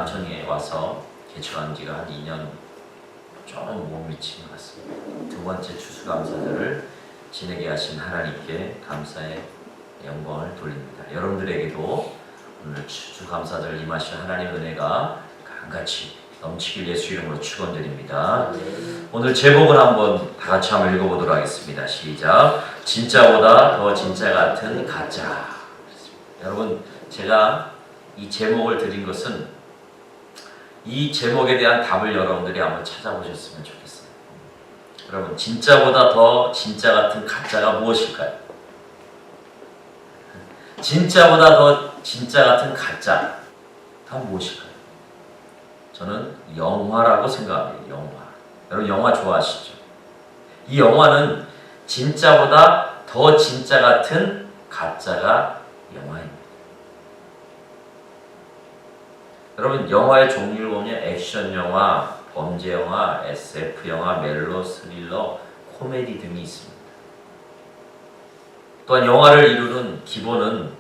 남천에 와서 개척한 지가 한 2년 좀 못 미친 것 같습니다. 두 번째 추수감사절을 지내게 하신 하나님께 감사의 영광을 돌립니다. 여러분들에게도 오늘 추수감사절 임하신 하나님의 은혜가 강같이 넘치길 예수 이름으로 축원드립니다. 오늘 제목을 한번 다 같이 한번 읽어보도록 하겠습니다. 시작. 진짜보다 더 진짜 같은 가짜. 여러분, 제가 이 제목을 드린 것은 이 제목에 대한 답을 여러분들이 한번 찾아보셨으면 좋겠어요. 여러분, 진짜보다 더 진짜 같은 가짜가 무엇일까요? 진짜보다 더 진짜 같은 가짜가 무엇일까요? 저는 영화라고 생각합니다. 영화. 여러분, 영화 좋아하시죠? 이 영화는 진짜보다 더 진짜 같은 가짜가 영화입니다. 여러분, 영화의 종류를 보면 액션 영화, 범죄 영화, SF 영화, 멜로, 스릴러, 코미디 등이 있습니다. 또한 영화를 이루는 기본은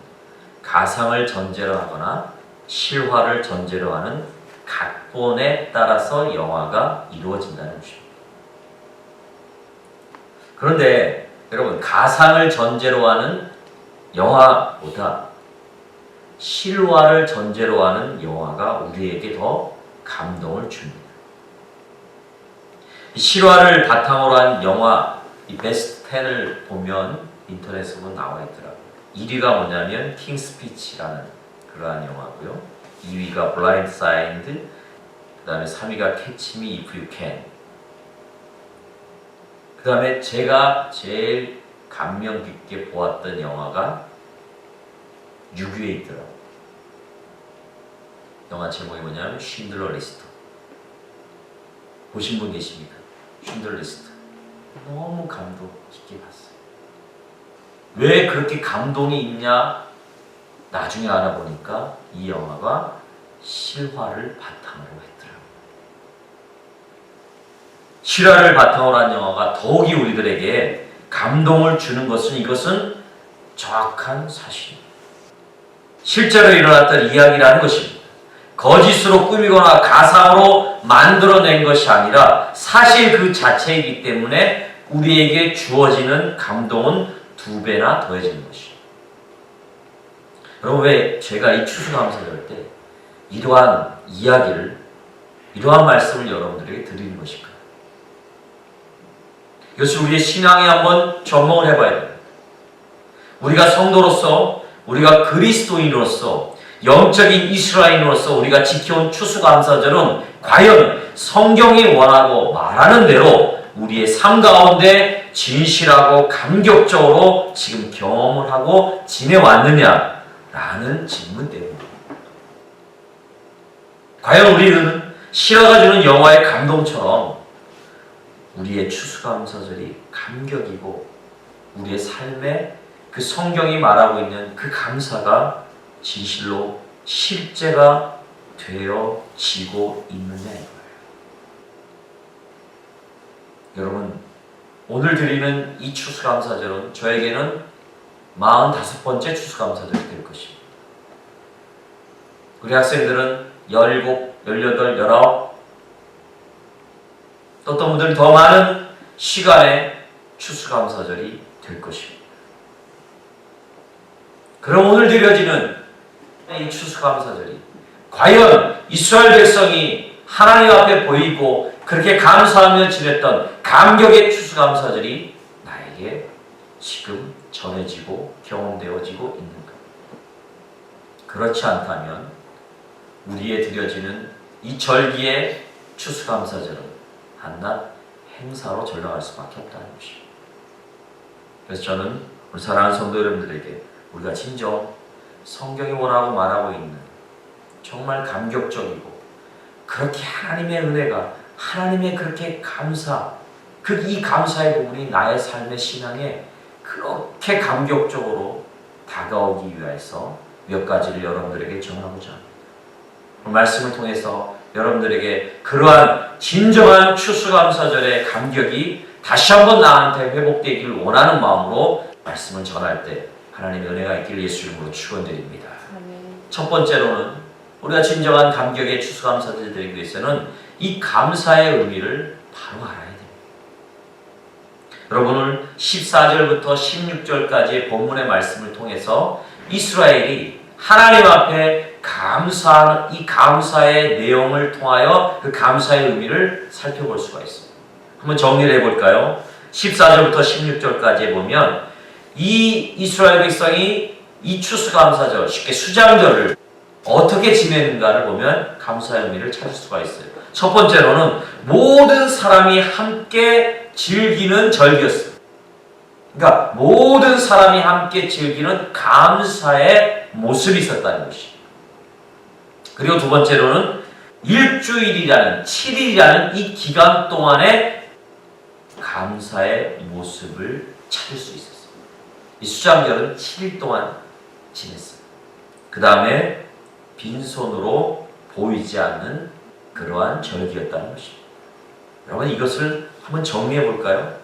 가상을 전제로 하거나 실화를 전제로 하는 각본에 따라서 영화가 이루어진다는 것입니다. 그런데 여러분, 가상을 전제로 하는 영화보다 실화를 전제로 하는 영화가 우리에게 더 감동을 줍니다. 실화를 바탕으로 한 영화 이 베스트 10을 보면 인터넷에 보면 나와 있더라고요. 1위가 뭐냐면 킹 스피치라는 그러한 영화고요. 2위가 블라인드 사이드, 그 다음에 3위가 캐치 미 이프 유 캔. 그 다음에 제가 제일 감명 깊게 보았던 영화가 6위에 있더라고요. 영화 제목이 뭐냐면 쉰들러 리스트. 보신 분 계십니까? 쉰들러 리스트. 너무 감동 깊게 봤어요. 왜 그렇게 감동이 있냐? 나중에 알아보니까 이 영화가 실화를 바탕으로 했더라고요. 실화를 바탕으로 한 영화가 더욱이 우리들에게 감동을 주는 것은 이것은 정확한 사실입니다. 실제로 일어났던 이야기라는 것입니다. 거짓으로 꾸미거나 가상으로 만들어낸 것이 아니라 사실 그 자체이기 때문에 우리에게 주어지는 감동은 2배나 더해지는 것입니다. 여러분, 왜 제가 이 추수감사절 때 이러한 이야기를, 이러한 말씀을 여러분들에게 드리는 것일까요? 이것을 우리의 신앙에 한번 접목을 해봐야 됩니다. 우리가 성도로서, 우리가 그리스도인으로서, 영적인 이스라엘인으로서 우리가 지켜온 추수감사절은 과연 성경이 원하고 말하는 대로 우리의 삶 가운데 진실하고 감격적으로 지금 경험을 하고 지내왔느냐라는 질문 때문입니다. 과연 우리는 실화가 주는 영화의 감동처럼 우리의 추수감사절이 감격이고 우리의 삶에 그 성경이 말하고 있는 그 감사가 진실로 실제가 되어지고 있느냐 이거예요. 여러분, 오늘 드리는 이 추수감사절은 저에게는 45번째 추수감사절이 될 것입니다. 우리 학생들은 17, 18, 19 또 어떤 분들은 더 많은 시간의 추수감사절이 될 것입니다. 그럼 오늘 드려지는 이 추수감사절이 과연 이스라엘 백성이 하나님 앞에 보이고 그렇게 감사하며 지냈던 감격의 추수감사절이 나에게 지금 전해지고 경험되어지고 있는가? 그렇지 않다면 우리의 드려지는 이 절기의 추수감사절은 한낱 행사로 전락할 수밖에 없다는 것입니다. 그래서 저는 우리 사랑하는 성도 여러분들에게 우리가 진정 성경이 원하고 말하고 있는 정말 감격적이고 그렇게 하나님의 은혜가 하나님의 그렇게 감사 이 감사의 부분이 나의 삶의 신앙에 그렇게 감격적으로 다가오기 위해서 몇 가지를 여러분들에게 전하고자 합니다. 말씀을 통해서 여러분들에게 그러한 진정한 추수감사절의 감격이 다시 한번 나한테 회복되기를 원하는 마음으로 말씀을 전할 때 하나님의 은혜가 있기를 예수 이름으로 축원드립니다. 첫 번째로는 우리가 진정한 감격의 추수감사를 드리기 위해서는 이 감사의 의미를 바로 알아야 됩니다. 여러분, 오늘 14절부터 16절까지의 본문의 말씀을 통해서 이스라엘이 하나님 앞에 감사하는 이 감사의 내용을 통하여 그 감사의 의미를 살펴볼 수가 있습니다. 한번 정리를 해볼까요? 14절부터 16절까지 보면 이 이스라엘 백성이 이 추수감사절, 쉽게 수장절을 어떻게 지내는가를 보면 감사의 의미를 찾을 수가 있어요. 첫 번째로는 모든 사람이 함께 즐기는 절기였습니다. 그러니까 모든 사람이 함께 즐기는 감사의 모습이 있었다는 것입니다. 그리고 두 번째로는 일주일이라는 7일이라는 이 기간 동안에 감사의 모습을 찾을 수 있었어요. 이 수장절은 7일 동안 지냈어요. 그 다음에 빈손으로 보이지 않는 그러한 절기였다는 것입니다. 여러분, 이것을 한번 정리해 볼까요?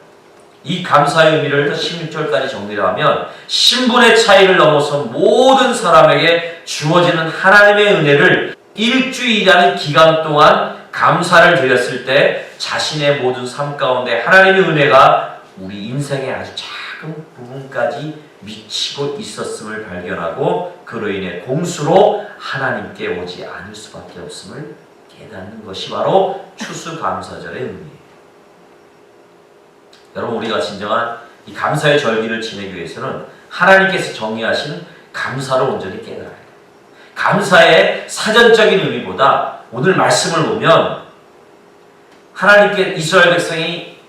이 감사의 의미를 16절까지 정리를 하면 신분의 차이를 넘어서 모든 사람에게 주어지는 하나님의 은혜를 일주일이라는 기간 동안 감사를 드렸을 때 자신의 모든 삶 가운데 하나님의 은혜가 우리 인생의 아주 작은 부분까지 미치고 있었음을 발견하고 그로 인해 공수로 하나님께 오지 않을 수밖에 없음을 깨닫는 것이 바로 추수감사절의 의미예요. 여러분, 우리가 진정한 이 감사의 절기를 지내기 위해서는 하나님께서 정의하신 감사를 온전히 깨달아야 돼요. 감사의 사전적인 의미보다 오늘 말씀을 보면 하나님께 이스라엘 백성이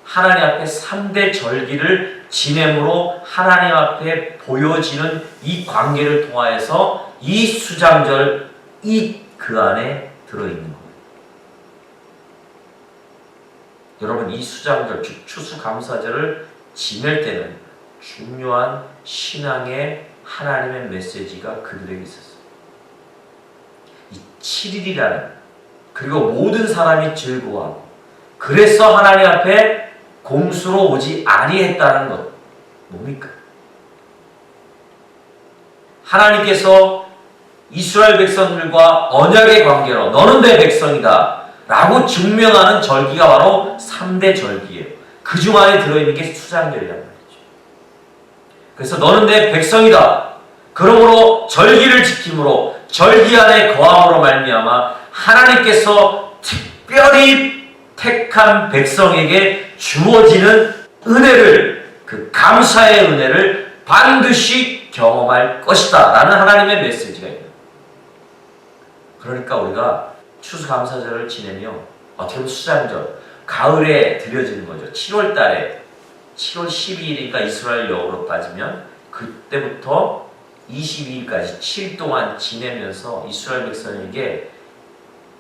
하나님 앞에 3대 절기를 지냄으로 하나님 앞에 보여지는 이 관계를 통하여서 이 수장절, 그 안에 들어있는 겁니다. 여러분, 이 수장절, 즉 추수감사절을 지낼 때는 중요한 신앙의 하나님의 메시지가 그들에게 있었어요. 이 7일이라는, 그리고 모든 사람이 즐거워하고 그래서 하나님 앞에 공수로 오지 아니했다는 것, 뭡니까? 하나님께서 이스라엘 백성들과 언약의 관계로 너는 내 백성이다 라고 증명하는 절기가 바로 3대 절기예요. 그 중 안에 들어있는 게 수장절이란 말이죠. 그래서 너는 내 백성이다. 그러므로 절기를 지킴으로 절기 안에 거함으로 말미암아 하나님께서 특별히 택한 백성에게 주어지는 은혜를, 그 감사의 은혜를 반드시 경험할 것이다 라는 하나님의 메시지가 있는 거예요. 그러니까 우리가 추수감사절을 지내며 어떻게 보면 수장절, 가을에 드려지는 거죠. 7월 달에 7월 12일이니까 이스라엘 여우로 따지면 그때부터 22일까지 7일 동안 지내면서 이스라엘 백성에게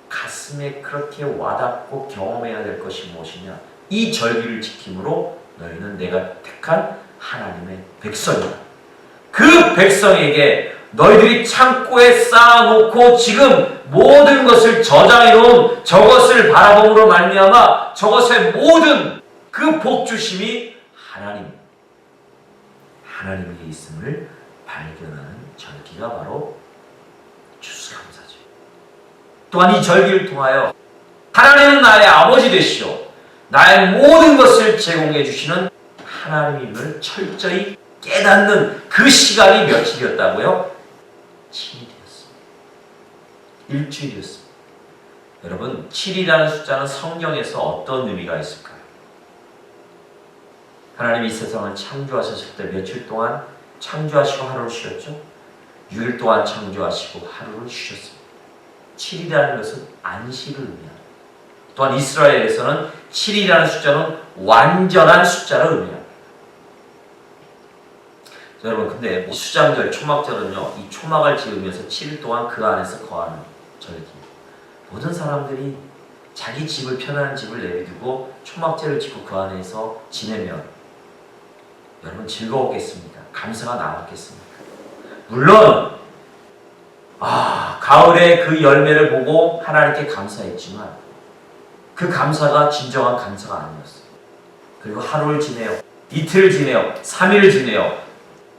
가슴에 그렇게 와닿고 경험해야 될 것이 무엇이냐? 이 절기를 지킴으로 너희는 내가 택한 하나님의 백성이다. 그 백성에게 너희들이 창고에 쌓아놓고 지금 모든 것을 저장해 놓은 저것을 바라봄으로 말미암아 저것의 모든 그 복주심이 하나님에게 있음을 발견하는 절기가 바로 추수감사죠. 또한 이 절기를 통하여 하나님은 나의 아버지 되시오, 나의 모든 것을 제공해 주시는 하나님임을 철저히 깨닫는 그 시간이 며칠이었다고요? 7일이었습니다. 일주일이었습니다. 여러분, 7이라는 숫자는 성경에서 어떤 의미가 있을까요? 하나님이 이 세상을 창조하셨을 때 며칠 동안 창조하시고 하루를 쉬었죠? 6일 동안 창조하시고 하루를 쉬셨습니다. 7이라는 것은 안식을 의미합니다. 또한 이스라엘에서는 7이라는 숫자는 완전한 숫자를 의미합니다. 여러분, 근데 수장절, 초막절은요, 이 초막을 지으면서 7일 동안 그 안에서 거하는 절기입니다. 모든 사람들이 자기 집을, 편안한 집을 내비두고 초막절을 짓고 그 안에서 지내면 여러분 즐거웠겠습니까? 감사가 남았겠습니까? 물론 가을에 그 열매를 보고 하나님께 감사했지만 그 감사가 진정한 감사가 아니었어요. 그리고 하루를 지내요, 이틀을 지내요, 3일을 지내요,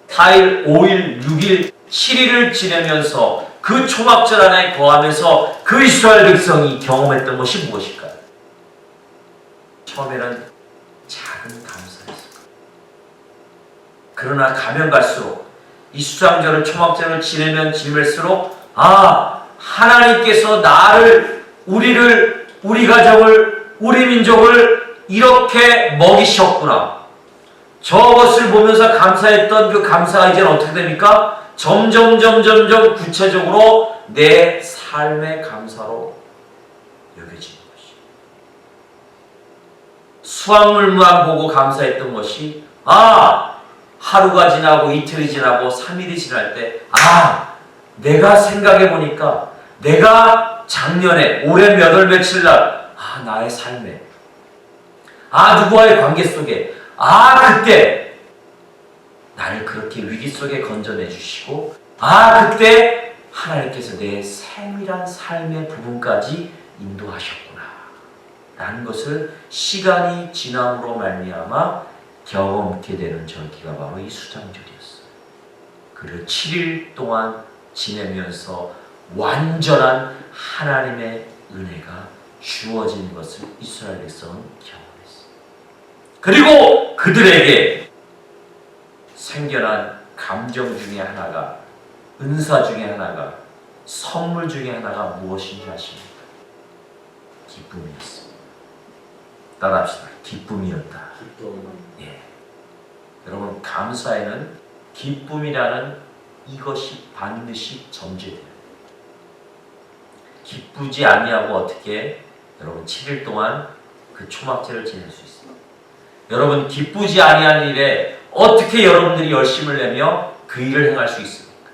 4일, 5일, 6일, 7일을 지내면서 그 초막절 안에 거하면서 그 이스라엘 백성이 경험했던 것이 무엇일까요? 처음에는 작은 감사였어요. 그러나 가면 갈수록 이 수장절을 초막절을 지내면 지낼수록 하나님께서 나를, 우리를, 우리 가정을, 우리 민족을 이렇게 먹이셨구나. 저것을 보면서 감사했던 그 감사가 이제는 어떻게 됩니까? 점점 구체적으로 내 삶의 감사로 여겨지는 것이. 수확물만 보고 감사했던 것이 하루가 지나고 이틀이 지나고 3일이 지날 때 내가 생각해 보니까 내가 작년에 올해 몇 월 며칠 날 나의 삶에 누구와의 관계 속에 그때 나를 그렇게 위기 속에 건져내 주시고 그때 하나님께서 내 세밀한 삶의 부분까지 인도하셨구나 라는 것을 시간이 지남으로 말미암아 경험하게 되는 절기가 바로 이 수장절이었어요. 그리고 7일 동안 지내면서 완전한 하나님의 은혜가 주어진 것을 이스라엘 백성은 경험했어요. 그리고 그들에게 생겨난 감정 중에 하나가, 은사 중에 하나가, 선물 중에 하나가 무엇인지 아십니까? 기쁨이었습니다. 따라합시다. 기쁨이었다. 예. 여러분, 감사에는 기쁨이라는 이것이 반드시 전제돼요. 기쁘지 아니하고 어떻게 여러분 7일 동안 그 초막절을 지낼 수 있어요? 여러분, 기쁘지 아니한 일에 어떻게 여러분들이 열심을 내며 그 일을 행할 수 있습니까?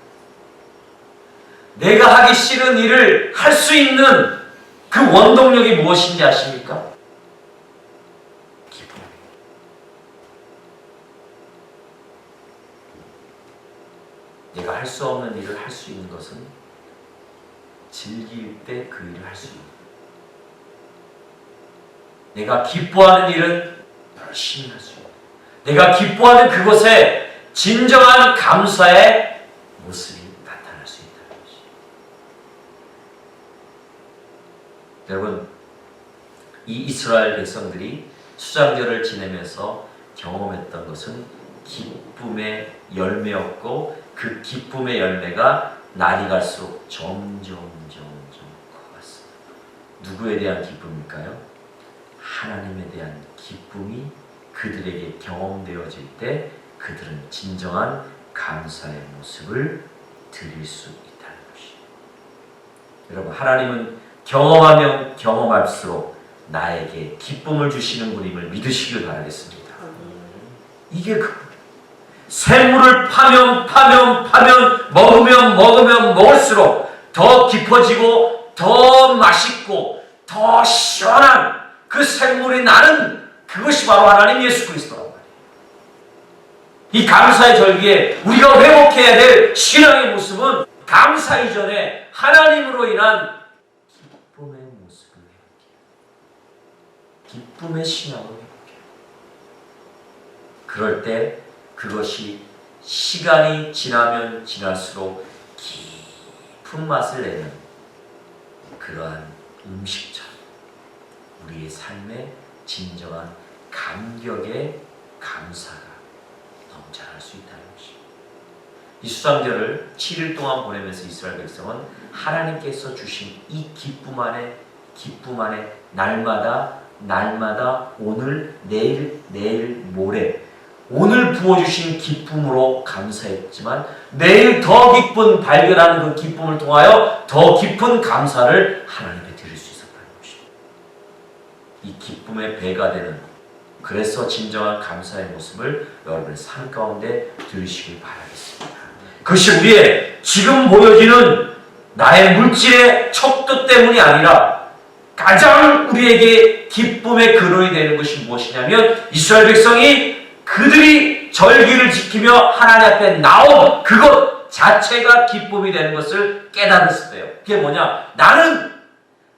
내가 하기 싫은 일을 할 수 있는 그 원동력이 무엇인지 아십니까? 기쁨. 내가 할 수 없는 일을 할 수 있는 것은 즐길 때 그 일을 할 수 있는 거예요. 내가 기뻐하는 일은 열심히 할 수 있는 거예요. 내가 기뻐하는 그것에 진정한 감사의 모습이 나타날 수 있다는 것이죠. 여러분, 이 이스라엘 백성들이 수장절을 지내면서 경험했던 것은 기쁨의 열매였고 그 기쁨의 열매가 날이 갈수록 점점 커갔습니다. 누구에 대한 기쁨일까요? 하나님에 대한 기쁨이 그들에게 경험되어질 때 그들은 진정한 감사의 모습을 드릴 수 있다는 것이죠. 여러분, 하나님은 경험하면 경험할수록 나에게 기쁨을 주시는 분임을 믿으시길 바라겠습니다. 이게 샘물을 파면 먹으면 먹을수록 더 깊어지고 더 맛있고 더 시원한 그 샘물이 나는 그것이 바로 하나님 예수 그리스도란 말이에요. 이 감사의 절기에 우리가 회복해야 될 신앙의 모습은 감사 이전에 하나님으로 인한 기쁨의 모습을 회복해요. 기쁨의 신앙을 회복해요. 그럴 때 그것이 시간이 지나면 지날수록 깊은 맛을 내는 그러한 음식처럼 우리의 삶에 진정한 감격의 감사가 넘쳐날 수 있다는 것입니다. 이 수장절을 7일 동안 보내면서 이스라엘 백성은 하나님께서 주신 이 기쁨 안에 날마다 오늘, 내일, 모레 오늘 부어주신 기쁨으로 감사했지만 내일 더 기쁜 발견하는 그 기쁨을 통하여 더 깊은 감사를 하나님께 드릴 수 있었다는 것입니다. 이 기쁨의 배가 되는, 그래서 진정한 감사의 모습을 여러분의 삶 가운데 들으시길 바라겠습니다. 그것이 우리의 지금 보여지는 나의 물질의 척도 때문이 아니라 가장 우리에게 기쁨의 근원이 되는 것이 무엇이냐면 이스라엘 백성이 그들이 절기를 지키며 하나님 앞에 나온 그것 자체가 기쁨이 되는 것을 깨달았을 때요. 그게 뭐냐? 나는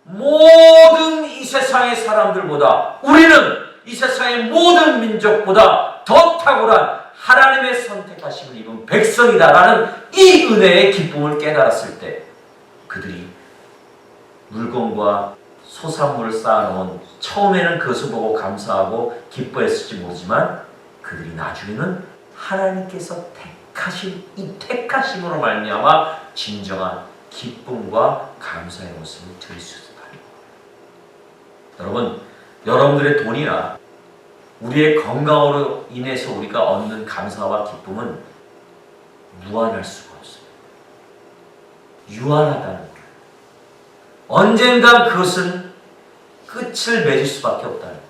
모든 이 세상의 사람들보다, 우리는 이 세상의 모든 민족보다 더 탁월한 하나님의 선택하심을 입은 백성이다라는 이 은혜의 기쁨을 깨달았을 때 그들이 물건과 소산물을 쌓아놓은 처음에는 그것을 보고 감사하고 기뻐했을지 모르지만 그들이 나중에는 하나님께서 택하신 이 택하심으로 말미암아 진정한 기쁨과 감사의 모습을 드릴 수 있다. 여러분, 여러분들의 돈이나 우리의 건강으로 인해서 우리가 얻는 감사와 기쁨은 무한할 수가 없습니다. 유한하다는 거예요. 언젠간 그것은 끝을 맺을 수밖에 없다는 거예요.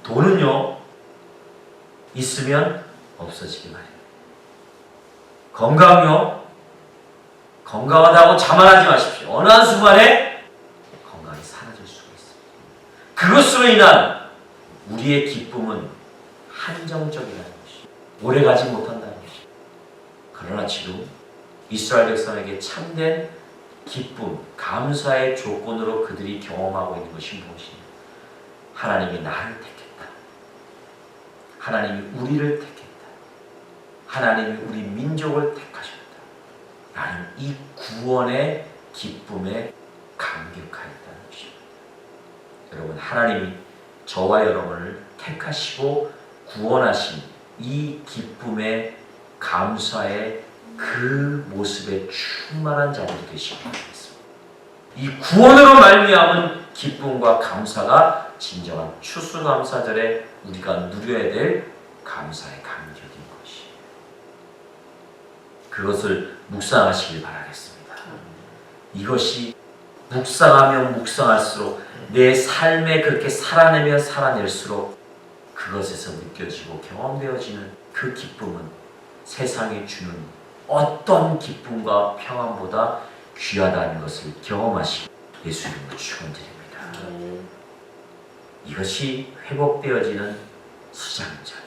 돈은요, 있으면 없어지기 마련이에요. 건강요, 건강하다고 자만하지 마십시오. 어느 한순간에 건강이 사라질 수가 있습니다. 그것으로 인한 우리의 기쁨은 한정적이라는 것이, 오래가지 못한다는 것이. 그러나 지금 이스라엘 백성에게 참된 기쁨, 감사의 조건으로 그들이 경험하고 있는 것이 무엇이냐? 하나님이 나를 택했다. 하나님이 우리를 택했다. 하나님이 우리 민족을 택하셨다. 나는 이 구원의 기쁨에 감격하였다는 것입니다. 여러분, 하나님이 저와 여러분을 택하시고 구원하신 이 기쁨의 감사의 그 모습에 충만한 자들이 되시기 바라겠습니다. 이 구원으로 말미암은 기쁨과 감사가 진정한 추수감사절에 우리가 누려야 될 감사의 감격인 것이. 그것을 묵상하시길 바라겠습니다. 이것이 묵상하면 묵상할수록 내 삶에 그렇게 살아내면 살아낼수록 그것에서 느껴지고 경험되어지는 그 기쁨은 세상에 주는 어떤 기쁨과 평안보다 귀하다는 것을 경험하시고 예수 이름으로 축원드립니다. 이것이 회복되어지는 수장절,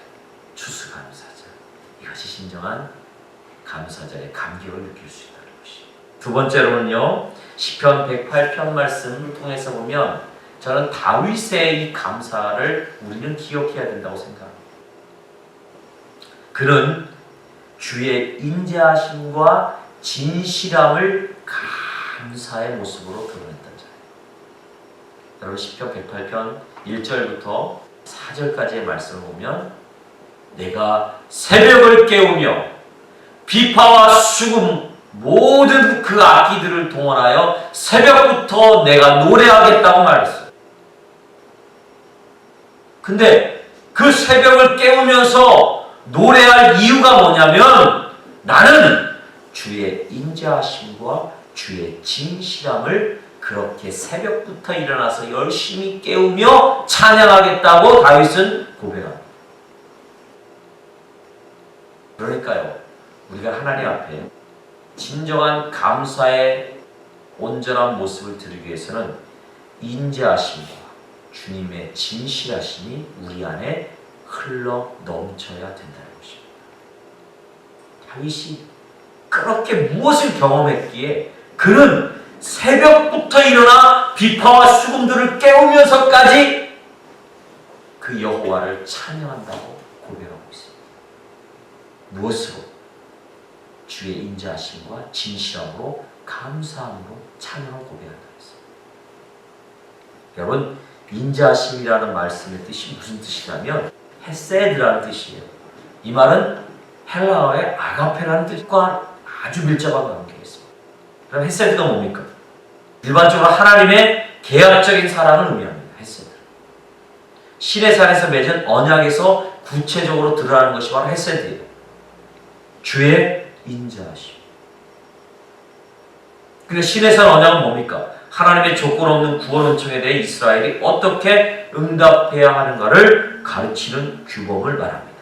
추수감사절, 이것이 진정한 감사절의 감격을 느낄 수 있다는 것이. 두 번째로는요, 시편 108편 말씀을 통해서 보면 저는 다윗의 이 감사를 우리는 기억해야 된다고 생각합니다. 그는 주의 인자하심과 진실함을 감사의 모습으로 드러냈던 자예요. 여러분, 시편 108편 1절부터 4절까지의 말씀을 보면 내가 새벽을 깨우며 비파와 수금 모든 그 악기들을 동원하여 새벽부터 내가 노래하겠다고 말했어요. 근데 그 새벽을 깨우면서 노래할 이유가 뭐냐면 나는 주의 인자하심과 주의 진실함을 그렇게 새벽부터 일어나서 열심히 깨우며 찬양하겠다고 다윗은 고백합니다. 그러니까요, 우리가 하나님 앞에 진정한 감사의 온전한 모습을 드리기 위해서는 인자하심과 주님의 진실하심이 우리 안에 흘러 넘쳐야 된다는 것입니다. 다윗이 그렇게 무엇을 경험했기에 그는 새벽부터 일어나 비파와 수금들을 깨우면서까지 그 여호와를 찬양한다고 고백하고 있습니다. 무엇으로? 주의 인자하심과 진실함으로 감사함으로 찬양을 고백한다고 했습니다. 여러분, 인자하심이라는 말씀의 뜻이 무슨 뜻이냐면 헤세드라는 뜻이에요. 이 말은 헬라어의 아가페라는 뜻과 아주 밀접한 관계가 있습니다. 그럼 헤세드가 뭡니까? 일반적으로 하나님의 계약적인 사랑을 의미합니다. 헤세드. 시내산에서 맺은 언약에서 구체적으로 드러나는 것이 바로 헤세드예요. 주의 인자하심. 그러니까 시내산 언약은 뭡니까? 하나님의 조건 없는 구원 은총에 대해 이스라엘이 어떻게 응답해야 하는가를 가르치는 규범을 말합니다.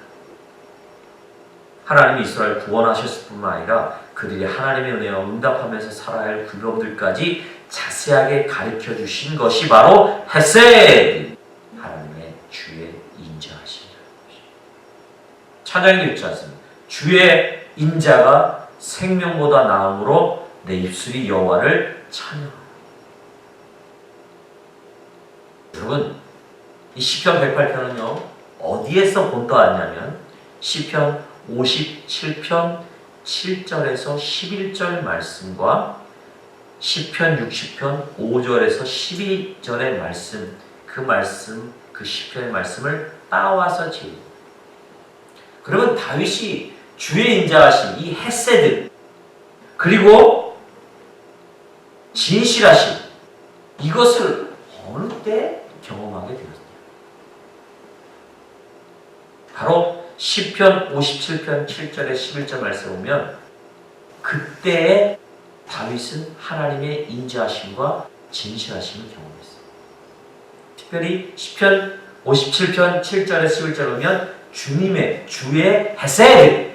하나님이 이스라엘 구원하셨을 뿐만 아니라 그들이 하나님의 은혜와 응답하면서 살아야 할 규범들까지 자세하게 가르쳐 주신 것이 바로 헤세드, 하나님의 주의 인자하심이라는 것입니다. 찬양에도 있지 않습니까? 주의 인자가 생명보다 나음으로 내 입술이 여호와를 찬양하라. 여러분, 이 시편 108편은요 어디에서 본떠왔냐면 시편 57편 7절에서 11절 말씀과 시편 60편 5절에서 12절의 말씀, 그 시편의 말씀을 따와서 지은. 그러면 다윗이 주의 인자하신 이 헤세드, 그리고 진실하심, 이것을 어느 때 경험하게 되었냐? 바로 시편 57편 7절에 11절 말씀을 보면 그때에 다윗은 하나님의 인자하심과 진실하심을 경험했어요. 특별히 시편 57편 7절에 11절 보면 주의 헤세드,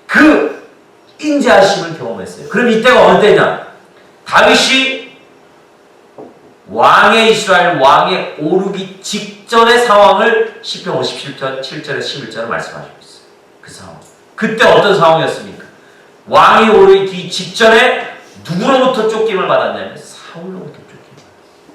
그 인자하심을 경험했어요. 그럼 이때가 어느 때냐? 다윗이 이스라엘 왕에 오르기 직전의 상황을 시편 57편 7절에 11절에 말씀하시고 있어요. 그 상황. 그때 어떤 상황이었습니까? 왕이 오르기 직전에 누구로부터 쫓김을 받았냐면 사울로부터 쫓김을 받았어요.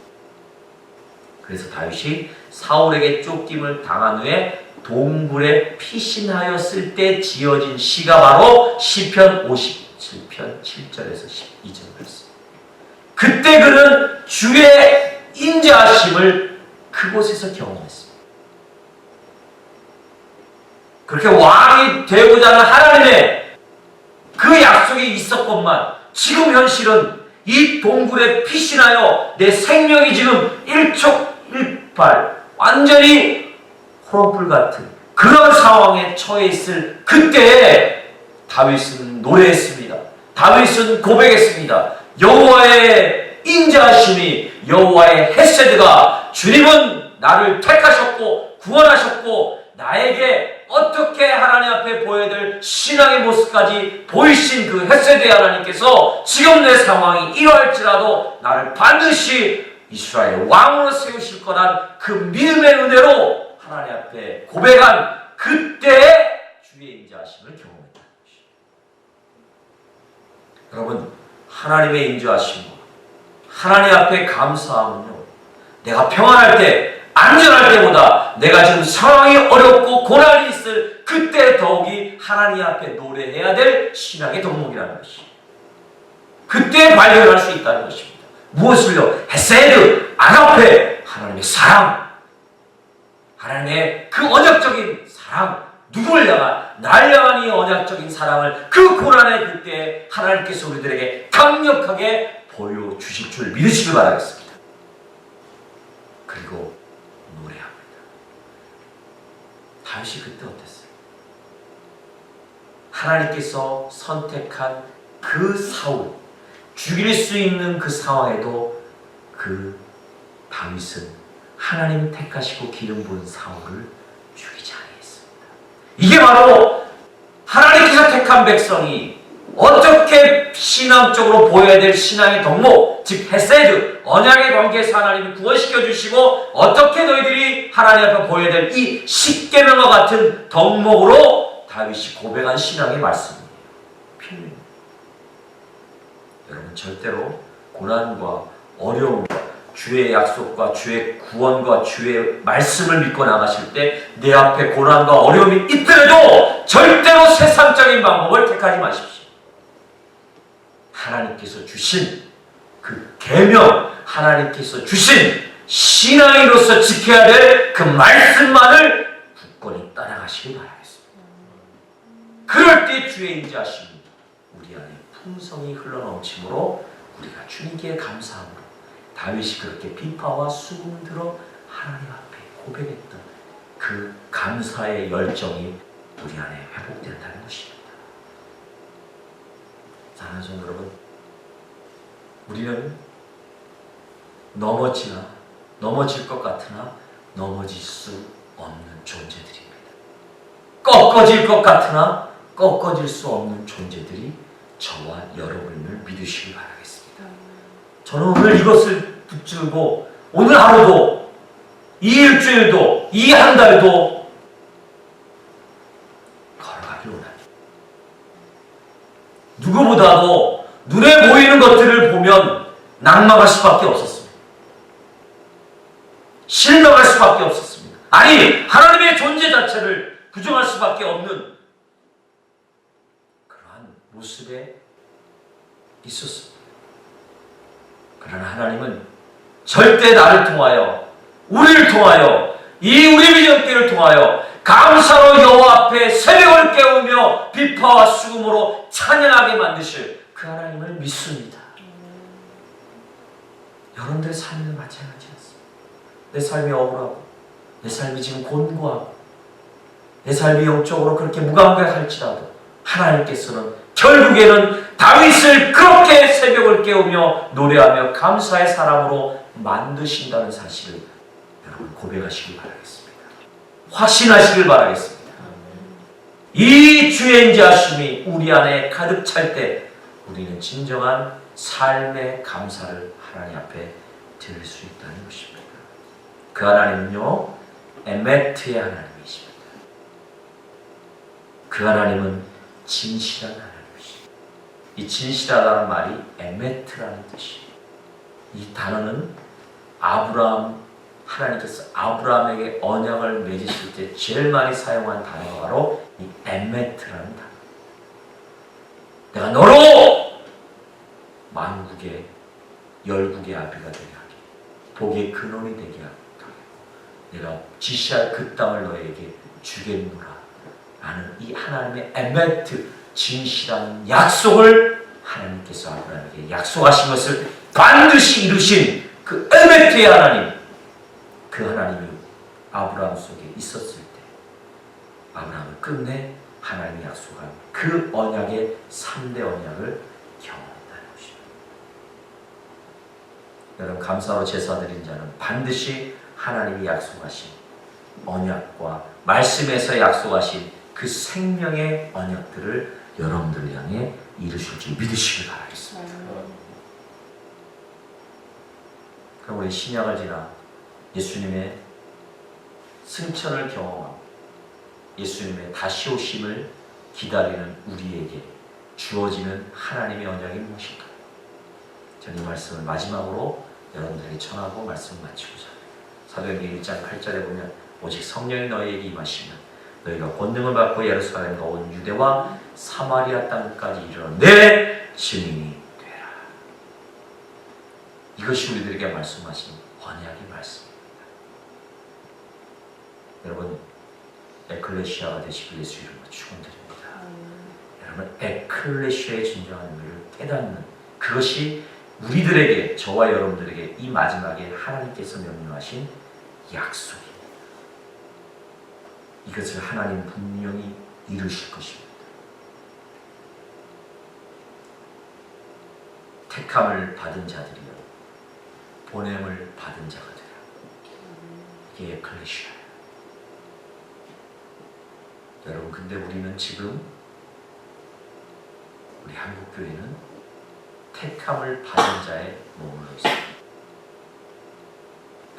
그래서 다윗이 사울에게 쫓김을 당한 후에 동굴에 피신하였을 때 지어진 시가 바로 시편 57편 7절에서 12절 말씀. 그때 그는 주의 인자하심을 그곳에서 경험했습니다. 그렇게 왕이 되고자 하는 하나님의 그 약속이 있었건만 지금 현실은 이 동굴에 피신하여 내 생명이 지금 일촉일발 완전히 호롱불 같은 그런 상황에 처해 있을 그때에 다윗은 노래했습니다. 다윗은 고백했습니다. 여호와의 인자하심이, 여호와의 헤세드가, 주님은 나를 택하셨고 구원하셨고 나에게 어떻게 하나님 앞에 보여야 될 신앙의 모습까지 보이신 그 헤세드의 하나님께서 지금 내 상황이 이러할지라도 나를 반드시 이스라엘 왕으로 세우실 거란 그 믿음의 은혜로 하나님 앞에 고백한 그때의 주의 인자하심을 경험했다는 것이죠. 여러분, 하나님의 인자하심과 하나님 앞에 감사함은요, 내가 평안할 때, 안전할 때보다 내가 지금 상황이 어렵고 고난이 있을 그때 더욱이 하나님 앞에 노래해야 될 신앙의 덕목이라는 것이죠. 그때 발견할 수 있다는 것입니다. 무엇을요? 헤세드, 아가페, 하나님의 사랑, 하나님의 그 언약적인 사랑, 누구를 향한, 날 향한 이 언약적인 사랑을 그 고난의 그때 하나님께서 우리들에게 강력하게 보여주실 줄 믿으시길 바라겠습니다. 그리고 노래합니다. 다윗이 그때 어땠어요? 하나님께서 선택한 그 사울, 죽일 수 있는 그 상황에도 그 다윗은 하나님 택하시고 기름 부은 사울을 죽이지 아니했습니다. 이게 바로 하나님께서 택한 백성이 어떻게 신앙적으로 보여야 될 신앙의 덕목, 즉 헤세드, 언약의 관계에서 하나님이 구원시켜 주시고 어떻게 너희들이 하나님 앞에 보여야 될 이 십계명과 같은 덕목으로 다윗이 고백한 신앙의 말씀이에요. 필요합니다. 여러분, 절대로 고난과 어려움과 주의 약속과 주의 구원과 주의 말씀을 믿고 나가실 때 내 앞에 고난과 어려움이 있더라도 절대로 세상적인 방법을 택하지 마십시오. 하나님께서 주신 그 계명, 하나님께서 주신 신앙인으로서 지켜야 될 그 말씀만을 굳건히 따라가시기 바라겠습니다. 그럴 때 주의 인자하심이 우리 안에 풍성히 흘러넘치므로 우리가 주님께 감사함으로 다윗이 그렇게 비파와 수금을 들어 하나님 앞에 고백했던 그 감사의 열정이 우리 안에 회복된다는 것입니다. 사랑하는 여러분, 우리는 넘어질 것 같으나 넘어질 수 없는 존재들입니다. 꺾어질 것 같으나 꺾어질 수 없는 존재들이 저와 여러분을 믿으시기 바라겠습니다. 저는 오늘 이것을 붙들고 오늘 하루도, 이 일주일도, 이 한 달도 걸어가길 원합니다. 누구보다도 눈에 보이는 것들을 보면 낙망할 수밖에 없었습니다. 실망할 수밖에 없었습니다. 아니, 하나님의 존재 자체를 부정할 수밖에 없는 모습에 있었습니다. 그러나 하나님은 절대 나를 통하여, 우리를 통하여, 이 우리 민족들을 통하여 감사로 여호와 앞에 새벽을 깨우며 비파와 수금으로 찬양하게 만드실 그 하나님을 믿습니다. 여러분들의 삶은 마찬가지 않습니다. 내 삶이 억울하고, 내 삶이 지금 곤고하고, 내 삶이 영적으로 그렇게 무감각할지라도 하나님께서는 결국에는 다윗을 그렇게 새벽을 깨우며 노래하며 감사의 사람으로 만드신다는 사실을 여러분 고백하시길 바라겠습니다. 확신하시길 바라겠습니다. 이 주의 인자하심이 우리 안에 가득 찰 때 우리는 진정한 삶의 감사를 하나님 앞에 드릴 수 있다는 것입니다. 그 하나님은요, 에메트의 하나님이십니다. 그 하나님은 진실한 하나님이십니다. 이 진실하다는 말이 에메트라는 뜻이에요. 이 단어는 하나님께서 아브라함에게 언약을 맺으실 때 제일 많이 사용한 단어가 바로 이 에메트라는 단어. 내가 너로 만국의 열국의 아비가 되게 하게, 복의 근원이 되게 하게, 내가 지시할 그 땅을 너에게 주겠노라 라는 이 하나님의 에메트, 진실한 약속을 하나님께서 아브라함에게 약속하신 것을 반드시 이루신 그 에메트의 하나님, 그 하나님이 아브라함 속에 있었을 때 아브라함은 끝내 하나님이 약속한 그 언약의 3대 언약을 경험했다는 것입니다. 여러분, 감사로 제사드린 자는 반드시 하나님이 약속하신 언약과 말씀에서 약속하신 그 생명의 언약들을 여러분들 향해 이루실 줄 믿으시길 바라겠습니다. 그럼 우리 신약을 지나 예수님의 승천을 경험하고 예수님의 다시 오심을 기다리는 우리에게 주어지는 하나님의 언약이 무엇일까요? 저는 이 말씀을 마지막으로 여러분들에게 전하고 말씀을 마치고자 합니다. 사도행전 1장 8절에 보면 오직 성령이 너희에게 임하시면 너희가 권능을 받고 예루살렘과 온 유대와 사마리아 땅까지 이르러 내 증인이 되라. 이것이 우리들에게 말씀하신 언약의 말씀입니다. 여러분, 에클레시아가 되시길 예수 이름으로 축원드립니다. 여러분, 에클레시아의 진정한 의미를 깨닫는 그것이 우리들에게, 저와 여러분들에게 이 마지막에 하나님께서 명령하신 약속입니다. 이것을 하나님 분명히 이루실 것입니다. 택함을 받은 자들이요 보냄을 받은 자가 되라. 이게 에클레시아예요. 여러분, 근데 우리는 지금 우리 한국교회는 택함을 받은 자의 머물러 있습니다.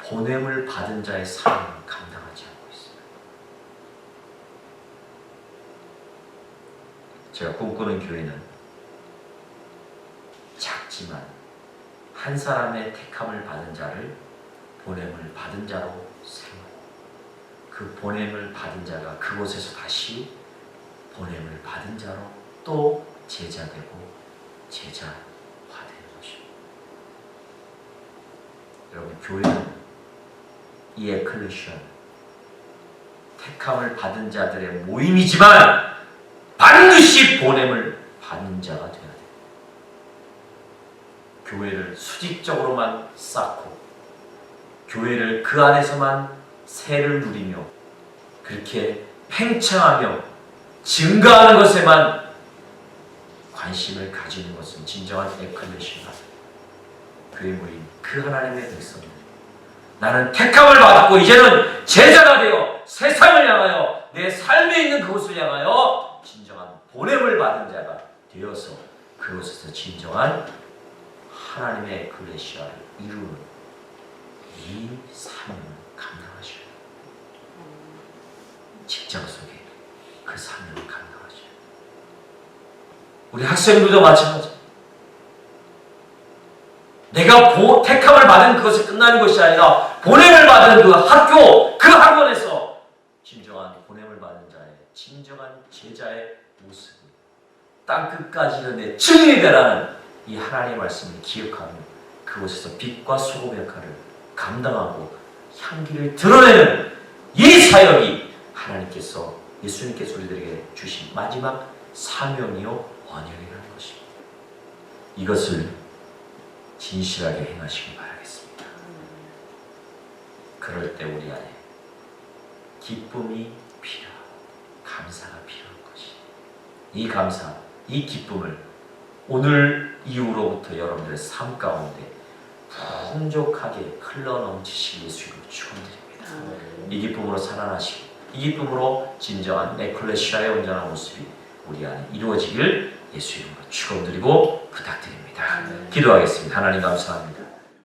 보냄을 받은 자의 삶을 감당하지 않고 있습니다. 제가 꿈꾸는 교회는 작지만 한 사람의 택함을 받은 자를 보냄을 받은 자로 세우고 그 보냄을 받은 자가 그곳에서 다시 보냄을 받은 자로 또 제자되고 제자화되는 것입니다. 여러분, 교회는 이 에클레시아는 택함을 받은 자들의 모임이지만 반드시 보냄을 받는 자가 되어야 됩니다. 교회를 수직적으로만 쌓고 교회를 그 안에서만 세를 누리며 그렇게 팽창하며 증가하는 것에만 관심을 가지는 것은 진정한 에클레시아가 교회 모임, 그 하나님의 백성들, 나는 택함을 받았고 이제는 제자가 되어 세상을 향하여 내 삶에 있는 그곳을 향하여 진정한 보냄을 받은 자가 되어서 그곳에서 진정한 하나님의 에클레시아를 이루는 이 사명을 감당하셔야 돼요. 직장 속에 그 사명을 감당하셔야 돼요. 우리 학생들도 마찬가지. 내가 택함을 받은 그것이 끝나는 것이 아니라 보냄을 받은 그 학교, 그 학원에서 진정한 보냄을 받은 자의 진정한 제자의 모습을 땅끝까지 이르내 증인이 되라는 이 하나님의 말씀을 기억하며 그곳에서 빛과 소금 역할을 감당하고 향기를 드러내는 이 사역이 하나님께서 예수님께서 우리들에게 주신 마지막 사명이요 언약이라는 것입니다. 이것을 진실하게 행하시기 바라겠습니다. 그럴 때 우리 안에 기쁨이 필요하고 감사가 필요한 것이, 이 감사, 이 기쁨을 오늘 이후로부터 여러분들의 삶 가운데 풍족하게 흘러넘치시기 예수님으로 축원드립니다. 이 기쁨으로 살아나시고 이 기쁨으로 진정한 에클레시아의 온전한 모습이 우리 안에 이루어지길 예수 이름으로 축원드리고 부탁드립니다. 기도하겠습니다. 하나님 감사합니다.